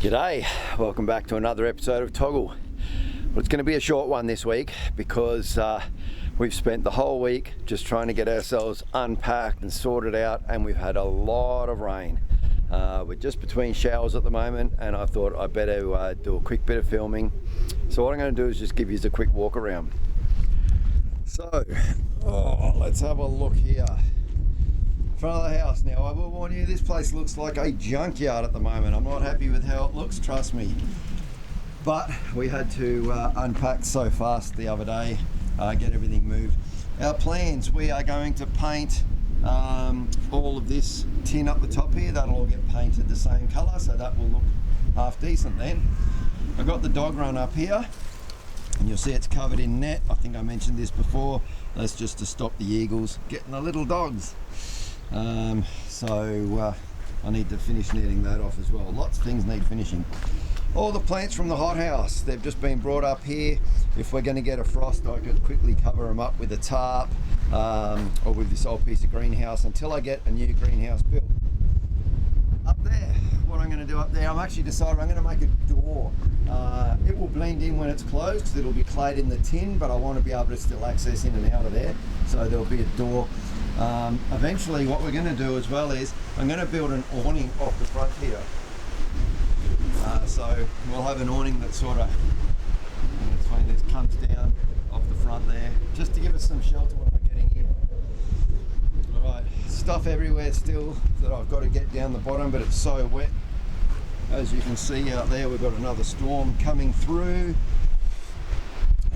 G'day, welcome back to another episode of TOGL. Well, it's going to be a short one this week because we've spent the whole week just trying to get ourselves unpacked and sorted out, and we've had a lot of rain. We're just between showers at the moment, and I thought I'd better do a quick bit of filming. So what I'm going to do is just give you a quick walk around. So, let's have a look here. Front of the house. Now, I will warn you, this place looks like a junkyard at the moment. I'm not happy with how it looks, trust me. But we had to unpack so fast the other day, get everything moved. Our plans, we are going to paint all of this tin up the top here. That'll all get painted the same colour, so that will look half decent then. I've got the dog run up here, and you'll see it's covered in net. I think I mentioned this before. That's just to stop the eagles getting the little dogs. I need to finish netting that off as well. Lots of things need finishing. All the plants from the hothouse, they've just been brought up here. If we're going to get a frost, I could quickly cover them up with a tarp or with this old piece of greenhouse until I get a new greenhouse built. Up there, what I'm going to do up there, I'm actually decided I'm going to make a door. It will blend in when it's closed because it'll be clad in the tin, but I want to be able to still access in and out of there, so there'll be a door. Eventually what we're going to do as well is I'm going to build an awning off the front here. So we'll have an awning that sort of comes down off the front there, just to give us some shelter when we're getting in. Alright, stuff everywhere still that I've got to get down the bottom, but it's so wet. As you can see out there, we've got another storm coming through.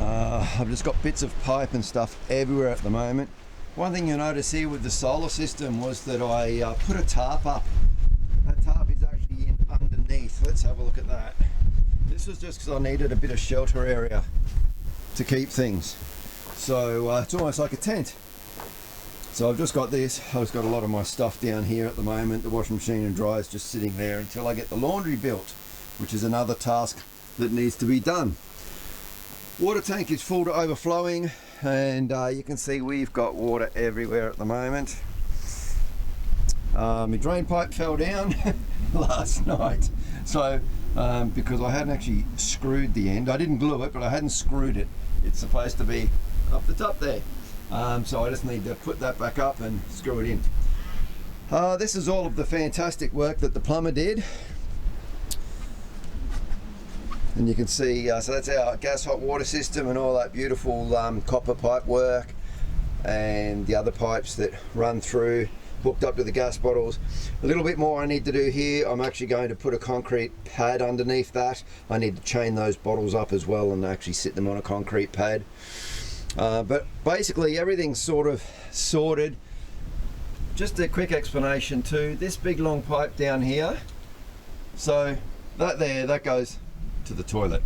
I've just got bits of pipe and stuff everywhere at the moment. One thing you'll notice here with the solar system was that I put a tarp up. That tarp is actually in underneath. Let's have a look at that. This was just because I needed a bit of shelter area to keep things. So it's almost like a tent. So I've just got this. I've just got a lot of my stuff down here at the moment. The washing machine and dryer is just sitting there until I get the laundry built, which is another task that needs to be done. Water tank is full to overflowing, and you can see we've got water everywhere at the moment. My drain pipe fell down last night, so because I hadn't actually screwed the end. I didn't glue it, but I hadn't screwed it. It's supposed to be up the top there, so I just need to put that back up and screw it in. This is all of the fantastic work that the plumber did. And you can see, so that's our gas hot water system and all that beautiful copper pipe work, and the other pipes that run through, hooked up to the gas bottles. A little bit more I need to do here. I'm actually going to put a concrete pad underneath that. I need to chain those bottles up as well and actually sit them on a concrete pad. But basically everything's sort of sorted. Just a quick explanation too. This big long pipe down here, so that goes to the toilet,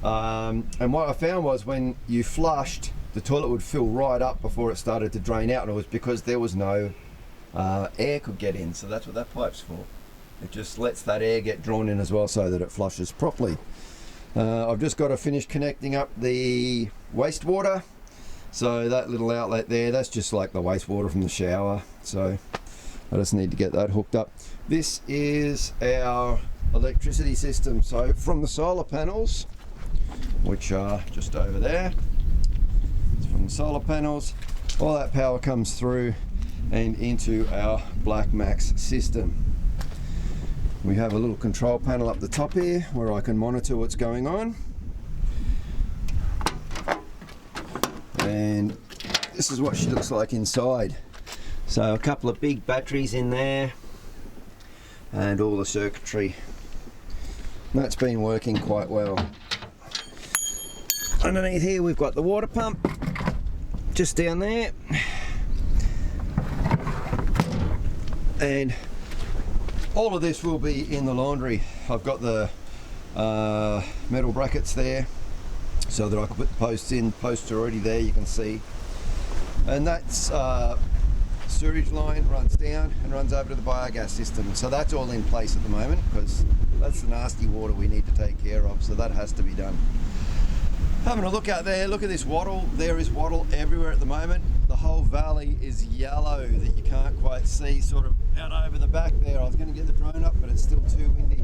and what I found was when you flushed, the toilet would fill right up before it started to drain out, and it was because there was no air could get in. So that's what that pipe's for. It just lets that air get drawn in as well so that it flushes properly. I've just got to finish connecting up the wastewater, so that little outlet there, that's just like the wastewater from the shower, so I just need to get that hooked up. This is our electricity system, so from the solar panels, which are just over there, it's from the solar panels, all that power comes through and into our Black Max system. We have a little control panel up the top here where I can monitor what's going on, and this is what she looks like inside. So a couple of big batteries in there and all the circuitry. That's been working quite well. Underneath here we've got the water pump just down there, and all of this will be in the laundry. I've got the metal brackets there so that I can put the posts in. Posts are already there, you can see, and that's sewage line runs down and runs over to the biogas system. So that's all in place at the moment because that's the nasty water we need to take care of, so that has to be done. Having a look out there, look at this wattle. There is wattle everywhere at the moment. The whole valley is yellow that you can't quite. quite see sort of out over the back there. I was going to get the drone up, but it's still too windy.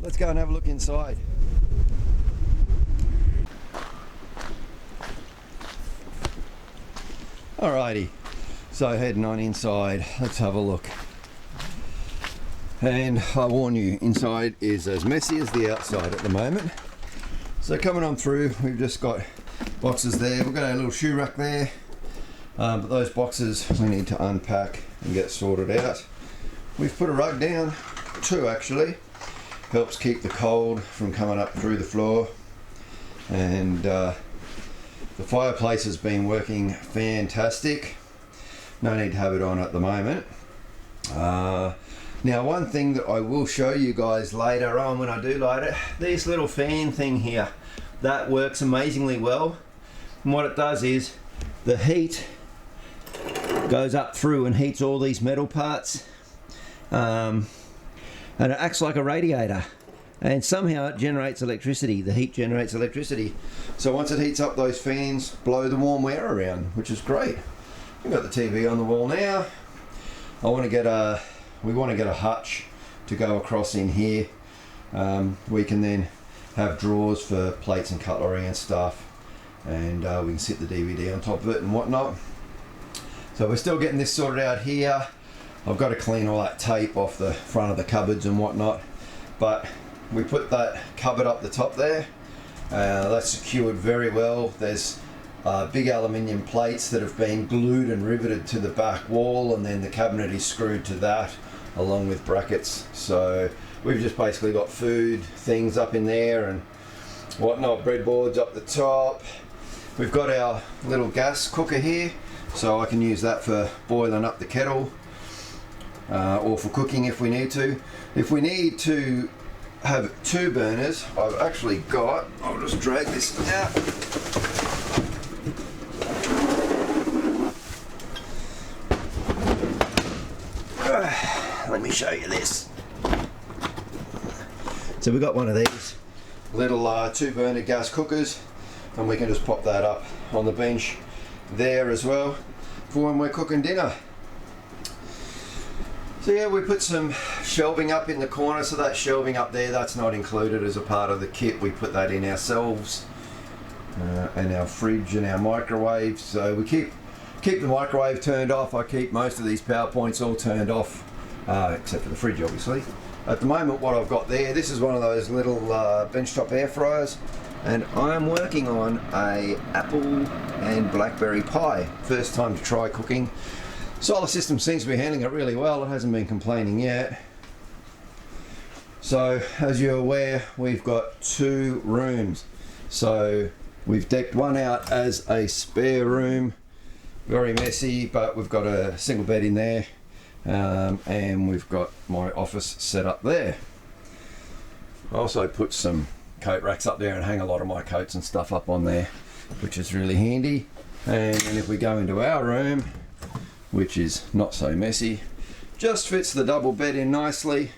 let's go and have a look inside. Alrighty, so heading on inside, let's have a look. And I warn you, inside is as messy as the outside at the moment. So coming on through, we've just got boxes there. We've got our little shoe rack there, but those boxes we need to unpack and get sorted out. We've put a rug down, 2 actually. Helps keep the cold from coming up through the floor. And the fireplace has been working fantastic. No need to have it on at the moment. Now one thing that I will show you guys later on when I do light it, this little fan thing here, that works amazingly well. And what it does is the heat goes up through and heats all these metal parts, and it acts like a radiator, and somehow it generates electricity. The heat generates electricity, so once it heats up, those fans blow the warm air around, which is great. We've got the TV on the wall now. We want to get a hutch to go across in here. We can then have drawers for plates and cutlery and stuff, and we can sit the DVD on top of it and whatnot. So we're still getting this sorted out here. I've got to clean all that tape off the front of the cupboards and whatnot, but we put that cupboard up the top there. That's secured very well. There's big aluminium plates that have been glued and riveted to the back wall, and then the cabinet is screwed to that along with brackets. So we've just basically got food things up in there and whatnot, breadboards up the top. We've got our little gas cooker here, so I can use that for boiling up the kettle, or for cooking if we need to. If we need to have 2 burners, I've actually got, I'll just drag this out. Let me show you this. So we've got one of these little 2-burner gas cookers, and we can just pop that up on the bench there as well for when we're cooking dinner. So yeah, we put some shelving up in the corner, so that shelving up there, that's not included as a part of the kit. We put that in ourselves, and our fridge and our microwave. So we keep the microwave turned off. I keep most of these power points all turned off, except for the fridge obviously. At the moment what I've got there, this is one of those little benchtop air fryers, and I'm working on a apple and blackberry pie. First time to try cooking. Solar system seems to be handling it really well. It hasn't been complaining yet. So as you're aware, we've got 2 rooms. So we've decked one out as a spare room. Very messy, but we've got a single bed in there, and we've got my office set up there. I also put some coat racks up there and hang a lot of my coats and stuff up on there, which is really handy. And then if we go into our room, which is not so messy, just fits the double bed in nicely.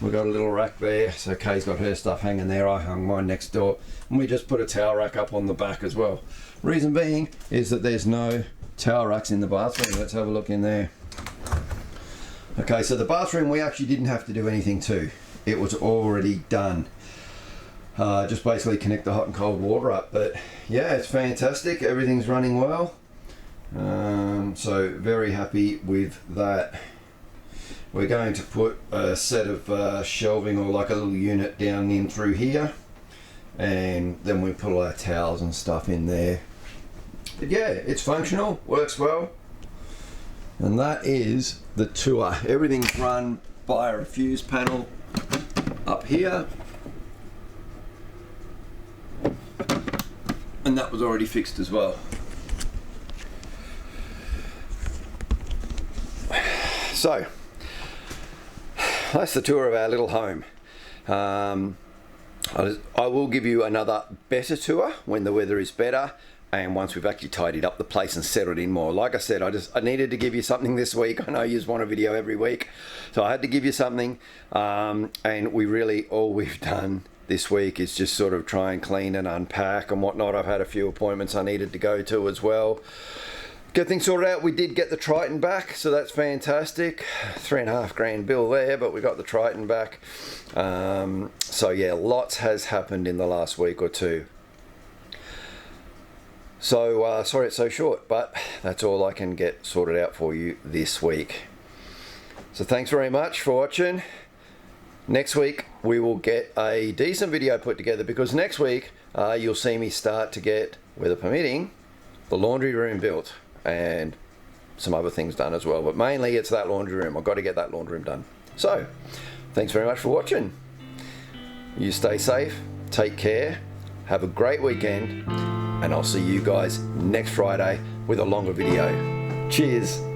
We've got a little rack there, so Kay's got her stuff hanging there. I hung mine next door, and we just put a towel rack up on the back as well. Reason being is that there's no towel racks in the bathroom. Let's have a look in there. Okay, so the bathroom we actually didn't have to do anything to. It was already done. Just basically connect the hot and cold water up. But yeah, it's fantastic. Everything's running well. So very happy with that. We're going to put a set of shelving, or like a little unit down in through here, and then we put all our towels and stuff in there. But yeah, it's functional, works well. And that is the tour. Everything's run by a fuse panel up here, and that was already fixed as well. So that's the tour of our little home. I will give you another better tour when the weather is better, and once we've actually tidied up the place and settled in more. Like I said, I needed to give you something this week. I know you just want a video every week, so I had to give you something. And all we've done this week is just sort of try and clean and unpack and whatnot. I've had a few appointments I needed to go to as well. get things sorted out. We did get the Triton back, so that's fantastic. $3.5 grand bill there, but we got the Triton back. So yeah, lots has happened in the last week or two. So sorry it's so short, but that's all I can get sorted out for you this week. So thanks very much for watching. Next week we will get a decent video put together, because next week you'll see me start to get, weather permitting, the laundry room built and some other things done as well, but mainly it's that laundry room. I've got to get that laundry room done. So thanks very much for watching. You stay safe, take care, have a great weekend, and I'll see you guys next Friday with a longer video. Cheers.